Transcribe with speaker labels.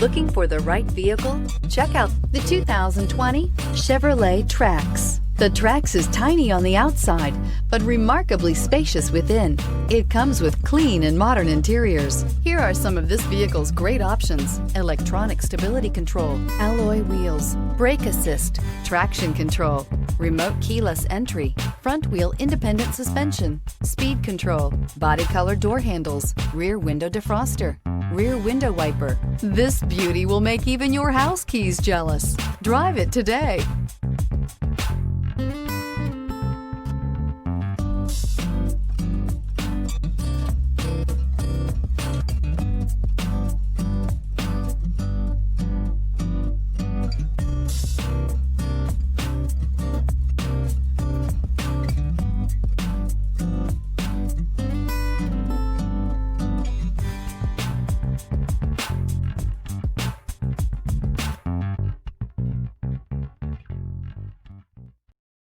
Speaker 1: Looking for the right vehicle? Check out the 2020 Chevrolet Trax. The Trax is tiny on the outside, but remarkably spacious within. It comes with clean and modern interiors. Here are some of this vehicle's great options: electronic stability control, alloy wheels, brake assist, traction control, remote keyless entry, front wheel independent suspension, speed control, body color door handles, rear window defroster, rear window wiper. This beauty will make even your house keys jealous. Drive it today.